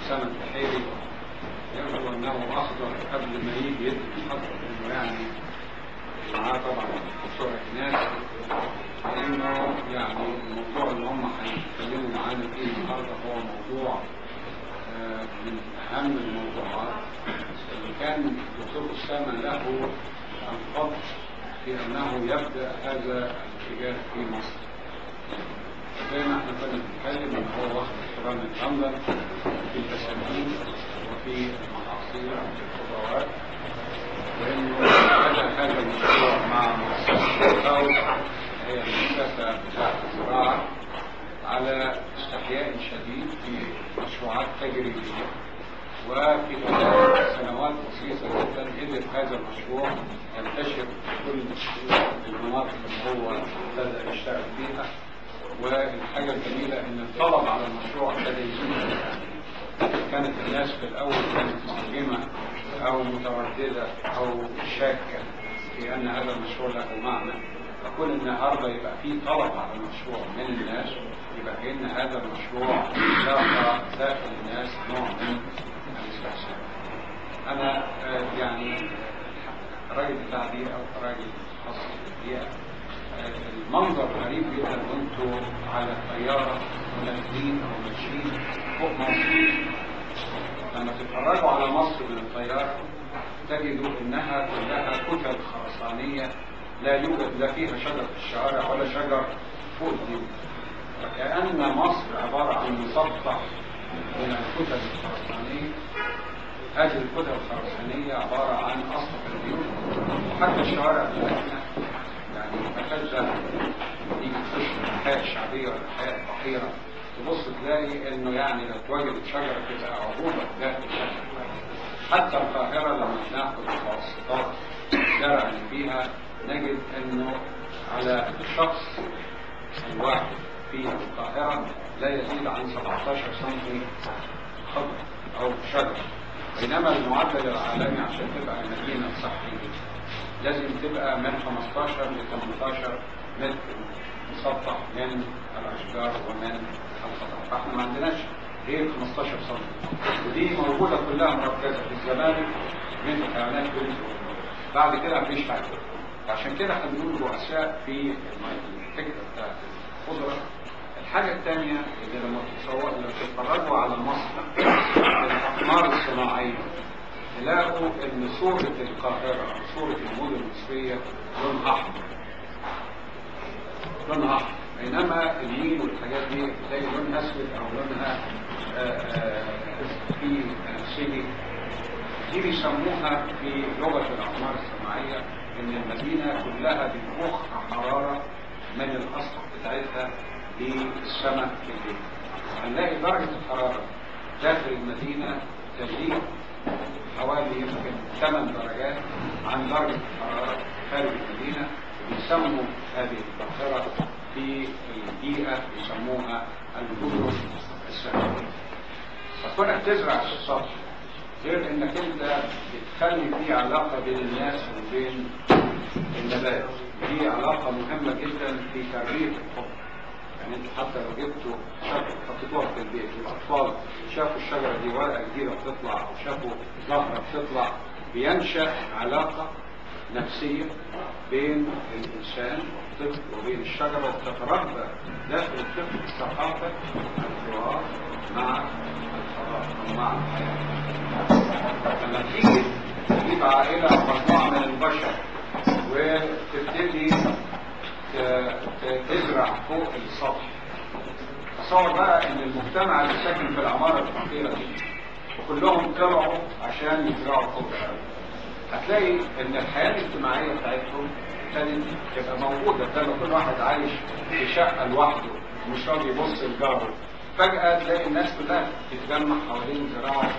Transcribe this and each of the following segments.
سنة بحيري يبدو أنه أخضر قبل ما يجي يدي الحضر، لأنه يعني معاه طبعا دكتور ناس، لأنه يعني الموضوع اللي هم هيتكلموا معانا فيه النهارده هو موضوع من أهم الموضوعات اللي كان دكتور أسامة له الفضل في أنه يبدأ هذا الاتجاه في مصر. زي ما احنا كنا بنتكلم ان هو واخد احترام لندن في التسامين وفي المحاصيل وفي الخضروات، وانه بدا هذا المشروع مع مؤسسه الدولة هي المؤسسه بتاعت الزراعه على استحياء شديد في مشروعات تجريبيه، وفي خلال سنوات بسيطه جدا قدر هذا المشروع ينتشر في كل المناطق اللي هو ابتدى يشتغل فيها. والحاجة الجميلة ان الطلب على المشروع ابتدى يزيد. كانت الناس في الاول كانت مستهجنة او مترددة او شاكة في ان هذا المشروع له معنى، فكون النهارده يبقى فيه طلب على المشروع من الناس يبقى كأن هذا المشروع لاقى داخل الناس نوع من الاستحسان. انا يعني راجل بتاع بيئة او راجل متخصص في البيئة، المنظر غريب جدا وانتوا على الطيارة ونازلين او ماشيين فوق مصر. لما تتفرجوا على مصر من الطيارة تجدوا انها كلها كتل خرسانية، لا يوجد لا فيها شجر في الشوارع ولا شجر فوق البيوت، وكأن مصر عبارة عن مسطح من الكتل الخرسانية. هذه الكتل الخرسانية عبارة عن اسطح البيوت، وحتى الشوارع بتاعتنا يعني ما كانش تيجي تخش في الحياة الشعبية ولا الحياة الفقيرة تبص تلاقي انه يعني لو اتوجدت شجرة تبقى عروبة داخل الشجرة. حتى القاهرة لما ناخد متوسطات الزرع اللي فيها نجد انه على الشخص الواحد في القاهرة لا يزيد عن 17 سم خضر او شجر، بينما المعدل العالمي عشان تبقى مدينة صحية لازم تبقى من 15 ل 18 متر مسطح من الاشجار ومن الخضار، فاحنا ما عندناش غير 15 سم، ودي موجوده كلها مركزه في الزمالك من الحيوانات بعد كده مفيش حاجه. عشان كده احنا بنقول رؤساء في الفكره بتاعت الخضره. الحاجه الثانيه اللي لما تتفرجوا على مصر الاقمار الصناعيه تلاقوا ان صورة القاهرة صورة المدن المصرية لونها احمر، لونها احمر، بينما النيل والحاجات دي تلاقي لونها اسود او لونها في سيدي. دي بيسموها في لغة الاقمار الصناعية ان المدينة كلها بتبخ حرارة من الاسطح بتاعتها للسماء في الليل. هنلاقي درجة الحرارة داخل المدينة تزيد حوالي يمكن 8 درجات عن درجة الحرارة خارج المدينة. بيسموا هذه الظاهرة في البيئة بيسموها الجذور السماوية. فكونك تزرع في السطح غير انك انت بتخلي في علاقة بين الناس وبين النبات، دي علاقة مهمة جدا في تربية الحب. يعني انت حتى لو جبتوا شجرة حطيتوها في البيت والاطفال شافوا الشجرة دي ورقة كبيرة بتطلع او شافوا زهرة بتطلع بينشأ علاقة نفسية بين الانسان والطفل وبين الشجرة، وتتربى داخل الطفل ثقافة الحوار مع الفضاء او مع الحياة. لما تيجي تجيب عائلة او مجموعة من البشر وتبتدي تزرع فوق السطح، تصور بقى ان المجتمع اللي ساكن في العمارة الفقيرة دي وكلهم طلعوا عشان يزرعوا فوق الارض، هتلاقي ان الحياة الاجتماعية بتاعتهم ابتدت تبقى موجودة. لما كل واحد عايش في شقة لوحده ومش راضي يبص لجاره، فجأة تلاقي الناس كلها تتجمع حوالين زراعة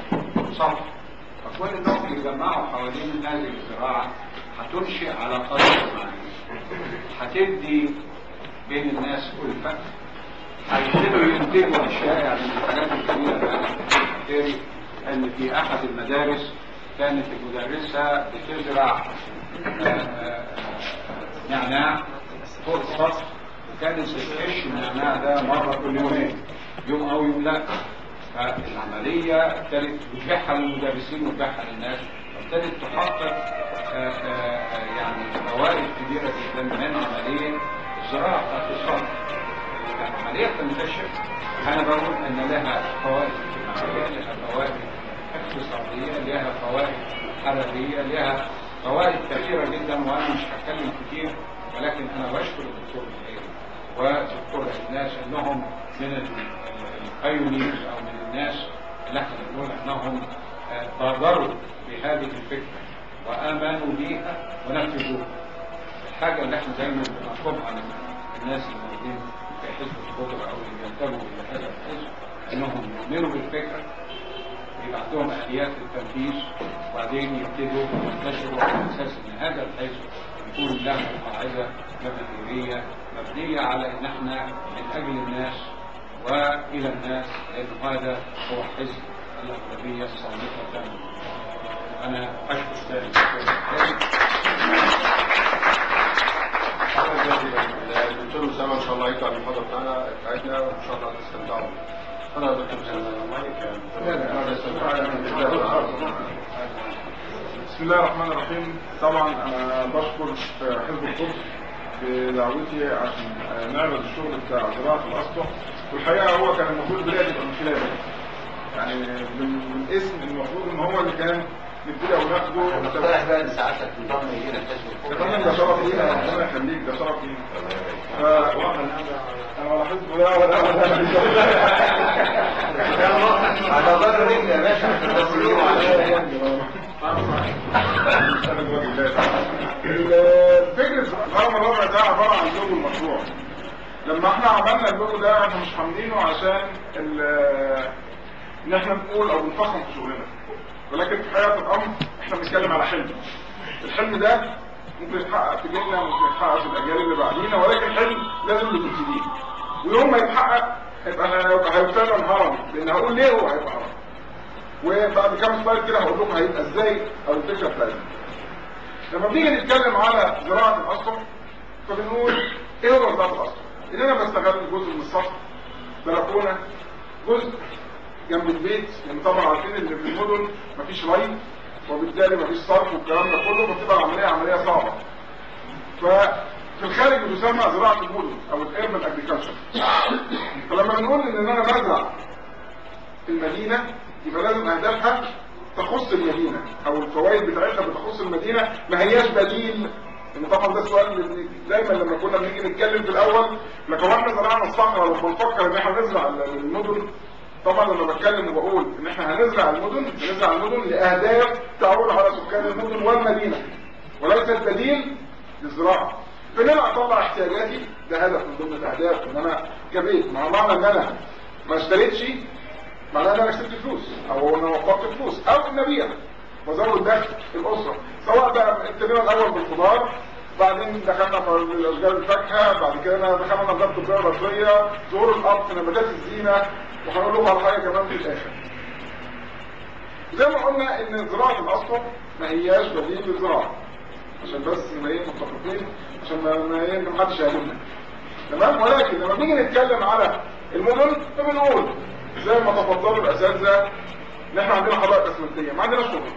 سطح. فكون انهم يتجمعوا حوالين هذه الزراعة هتنشئ علاقات اجتماعية، هتدي بين الناس ألفة، هيبتدوا ينتجوا اشياء. يعني من الحاجات الجميلة اللي ان في احد المدارس كانت المدرسة بتزرع نعناع فوق السطح، وكانت بتحش النعناع ده مرة كل يومين، يوم او يوم لا، فالعملية ابتدت تتبعها للمدرسين وتتبعها للناس، وابتدت تحقق يعني فوائد كبيرة جدا من عملية الزراعة بتاعت الصرف. عملية تنتشر، أنا بقول أن لها فوائد اجتماعية، لها فوائد اقتصادية، لها فوائد حرارية، لها فوائد كثيرة جدا، وأنا مش هتكلم كتير، ولكن أنا بشكر الدكتور الخيري ودكتور الناس أنهم من البايونيرز أو من الناس اللي احنا بنقول أنهم بادروا بهذه الفكرة وآمنوا بيها ونفذوها. الحاجة اللي احنا دايما بنطلبها من الناس الموجودين في حزب الخضر أو اللي بينتموا إلى هذا الحزب أنهم يؤمنوا بالفكرة، يبقى عندهم آليات للتنفيذ، وبعدين يبتدوا ينتشروا على أساس أن هذا الحزب يكون له قاعدة جماهيرية مبنية على أن احنا من أجل الناس وإلى الناس، لأن هذا هو حزب الأغلبية الصامتة. أنا أشكر ذلك. الدكتور أسامة إن شاء الله يطلع المحاضرة بتاعتنا وإن شاء الله تستمتعوا. أنا دكتور بسم الله الرحمن الرحيم. طبعا أنا بشكر حزب القدس بدعوتي عشان نعمل الشغل بتاع زراعة الأسطح، والحقيقة هو كان المفروض البداية تبقى من خلاله، يعني من اسم المفروض إن هو اللي كان نبتدي أو ناخده. نقترح بقى إن ساعتك تنضم إلينا حزب القدس. ده شرف لينا، ربنا يخليك، ده شرف لينا. أنا ولا حزب ولا على ضرر يا باشا فكرة القرن الرابع ده عبارة عن لوجو المشروع. لما احنا عملنا اللوجو ده احنا مش عاملينه عشان ان احنا نقول او نفخم في شغلنا، ولكن في حقيقة الامر احنا بنتكلم على حلم. الحلم ده ممكن يتحقق في جيلنا، ممكن يتحقق في الاجيال اللي بعدينا، ولكن حلم لازم نبتديه، ويوم ما يتحقق هيبقى فعلا هرم، لان هقول ليه هو هيبقى هرم، وبعد كام سلايد كده هقول لكم هيبقى ازاي او الفكره بتاعتنا. لما بنيجي نتكلم على زراعه الاسطح فبنقول ايه هو زراعه الاسطح؟ ان انا بستغل جزء من السطح، بلكونه، جزء جنب البيت، لان طبعا عارفين ان في المدن مفيش ري وبالتالي مفيش صرف والكلام ده كله، فبتبقى العمليه عمليه صعبه. ففي الخارج بتسمى زراعه المدن او الاربن اجريكلتشر. فلما بنقول ان انا بزرع في المدينه يبقى لازم اهدافها تخص المدينه او الفوائد بتاعتها بتخص المدينه، ما هياش بديل. ان طبعا ده السؤال اللي دايما لما كنا بنيجي نتكلم في الاول، لكن احنا زرعنا الصحراء لما بنفكر ان احنا نزرع المدن، طبعا لما بتكلم وبقول ان احنا هنزرع المدن لاهداف تعود على سكان المدن والمدينه، وليست بديل للزراعه. فان انا اطلع احتياجاتي، ده هدف من ضمن الاهداف. ان انا كبيت، مع معنى ان انا ما اشتريتش معناه ان انا كسبت فلوس او انا وفرت فلوس، او ان ابيع وازود دخل الاسره، سواء بقى ابتدينا الاول بالخضار، بعدين دخلنا في اشجار الفاكهه، بعد كده دخلنا نظام التجاره الرسميه، ظهور الارض، نباتات الزينه، وهنقول لكم على حاجه كمان في الاخر. زي ما قلنا ان زراعه الاسطح ما هياش بديل للزراعه، عشان بس نبقى متفقين، عشان ما حدش يهاجمنا، تمام؟ ولكن لما بنيجي نتكلم على المدن فبنقول زي ما تفضلوا الاساتذه ان احنا عندنا حدائق اسمنتيه، ما عندناش خضره،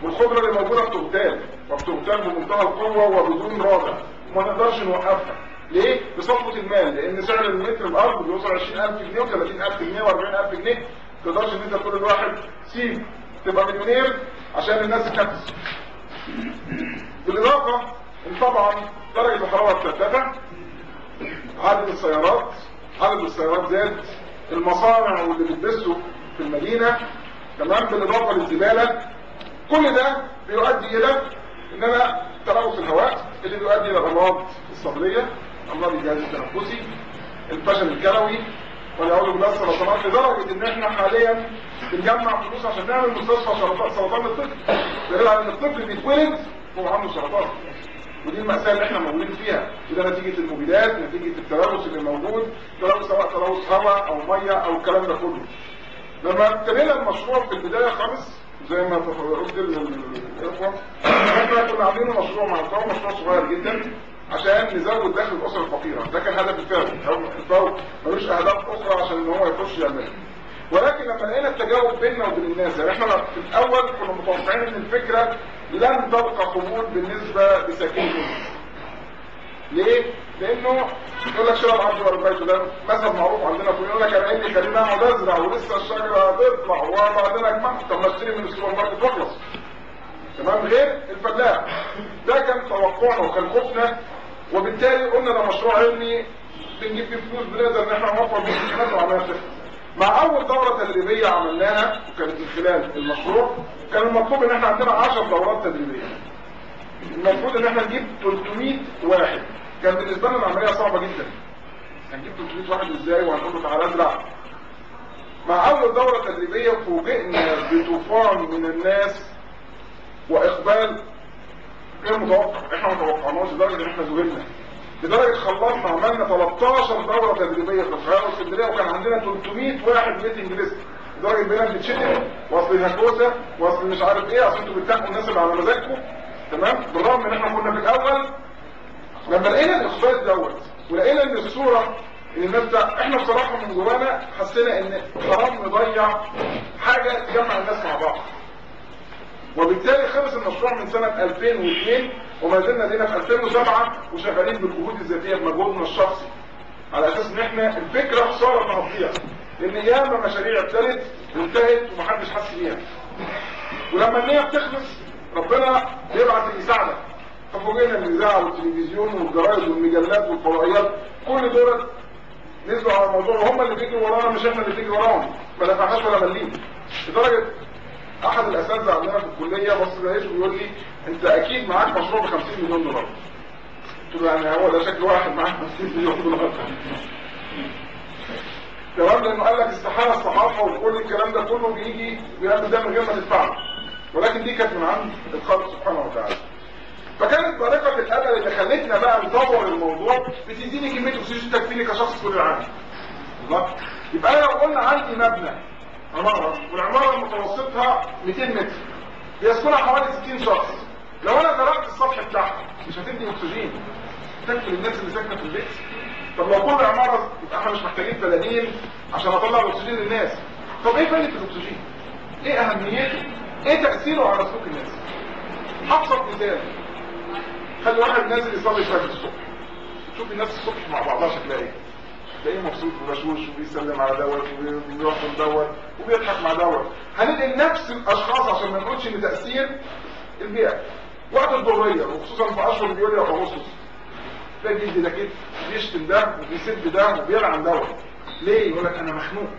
والخضره اللي موجوده بتغتال بمنتهى القوه وبدون رادع، وما نقدرش نوقفها. ليه؟ بصفوه المال، لان سعر المتر الارض بيوصل 20000 جنيه و30000 جنيه و40000 جنيه، ما تقدرش ان انت تقول لواحد سيب تبقى مليونير عشان الناس تنفذ. بالاضافه ان طبعا درجه الحراره بترتفع، عدد السيارات زاد، المصانع واللي بتبثوا في المدينه، تمام، بالاضافه للزباله، كل ده بيؤدي الى ان انا تلوث الهواء اللي بيؤدي الى الامراض الصدريه، امراض الجهاز التنفسي، الفشل الكلوي، والعياذ بالله السرطانات، لدرجه ان احنا حاليا بنجمع فلوس عشان نعمل مستشفى سرطان للطفل، دليل على ان الطفل بيتولد هو عنده سرطان. ودي المأساة اللي احنا موجودين فيها، وده نتيجة المبيدات، نتيجة التلوث اللي موجود، سواء تلوث هواء او ميه او الكلام ده كله. لما ابتدينا المشروع في البداية خالص زي ما قلت للاخوة، احنا كنا عاملين مشروع مع القوم، مشروع صغير جدا عشان نزود دخل الاسر الفقيرة، ده كان هدف الفاو. الفاو ملوش اهداف اخرى عشان ان هو يخش يعملها. ولكن لما لقينا التجاوب بيننا وبين الناس، يعني احنا في الاول كنا متوقعين ان الفكره لن تلقى قبول بالنسبه لساكنين. ليه؟ لانه يقول لك شرب عبد الربيت ده مثل معروف عندنا كلنا، يقول لك انا اللي خلينا اقعد ازرع ولسه الشجره هتطلع وبعدين اجمعها، طب ما اشتري من السوبر ماركت واخلص. تمام؟ غير الفلاح. ده كان توقعنا وكان خوفنا، وبالتالي قلنا ده مشروع علمي بنجيب فيه فلوس بنقدر ان احنا نوفر بيه امكانيات وعمليات تخلص. مع اول دوره تدريبيه عملناها وكانت من خلال المشروع، كان المطلوب ان احنا عندنا 10 دورات تدريبيه. المفروض ان احنا نجيب 300 واحد. كان بالنسبه لنا العمليه صعبه جدا. هنجيب 300 واحد ازاي وهنقول له تعالى ازرع؟ مع اول دوره تدريبيه فوجئنا بطوفان من الناس واقبال غير متوقع. احنا ما توقعناش لدرجه ان احنا ذهلنا. لدرجه خلصنا عملنا 13 دوره تدريبيه في القاهره واسكندريه، وكان عندنا 300 واحد ويتنج ليست. لدرجه بقينا بنتشتم واصل الهكوسه واصل مش عارف ايه، اصل انتوا بتتقوا الناس اللي على مزاجكم. تمام؟ بالرغم ان احنا كنا في الاول لما لقينا الاخبار دوت ولقينا ان الصوره ان الناس احنا بصراحه من جوانا حسينا ان حرام نضيع حاجه تجمع الناس مع بعض. وبالتالي خلص المشروع من سنه 2002 وما زلنا لينا في 2007 وشغالين بالجهود الذاتيه بمجهودنا الشخصي، على اساس ان احنا الفكره خساره هتضيع، لان ياما مشاريع ابتدت وانتهت ومحدش حس بيها. ولما النيه بتخلص ربنا بيبعت اللي يساعدك. ففوجئنا الاذاعه والتلفزيون والجرايد والمجلات والفضائيات كل دول نزلوا على الموضوع، وهم اللي بيجروا ورانا مش احنا اللي بنجري وراهم، ما دفعناش ولا مليم. لدرجه احد الاساتذه عندنا في الكليه بص لقيته بيقول لي انت اكيد معاك مشروع ب 50 مليون دولار. قلت له يعني هو ده شكل واحد معاه 50 مليون دولار؟ تمام؟ لانه قال لك استحاله الصحافه وكل الكلام ده كله بيجي بيعمل ده من غير ما تدفعه، ولكن دي كانت من عند الخالق سبحانه وتعالى. فكانت طريقه الامل اللي خلتنا بقى نطور الموضوع بتديني كميه اكسجين تكفيني كشخص طول العام. يبقى انا لو قلنا عندي مبنى عماره والعماره متوسطها 200 متر بيسكنها حوالي 60 شخص، لو انا زرعت السطح بتاعها مش هتدي اكسجين تكفي للناس اللي ساكنه في البيت؟ طب لو كل عماره يبقى احنا مش محتاجين فلادين عشان اطلع الاكسجين للناس. طب ايه فايده الاكسجين؟ ايه اهميته؟ ايه تاثيره على سلوك الناس؟ ابسط مثال، خلي واحد نازل يصلي الفجر الصبح، شوف الناس الصبح مع بعضها شكلها ايه؟ تلاقيه مبسوط وبشوش وبيسلم على دوت وبيحضن دوت وبيضحك مع دوت. هننقل نفس الاشخاص عشان ما نقولش ان تاثير البيئه وقت الظهريه وخصوصا في اشهر يوليو واغسطس تلاقي بيدي ده كده بيشتم ده وبيسد ده وبيلعن دوت. ليه؟ يقول لك انا مخنوق.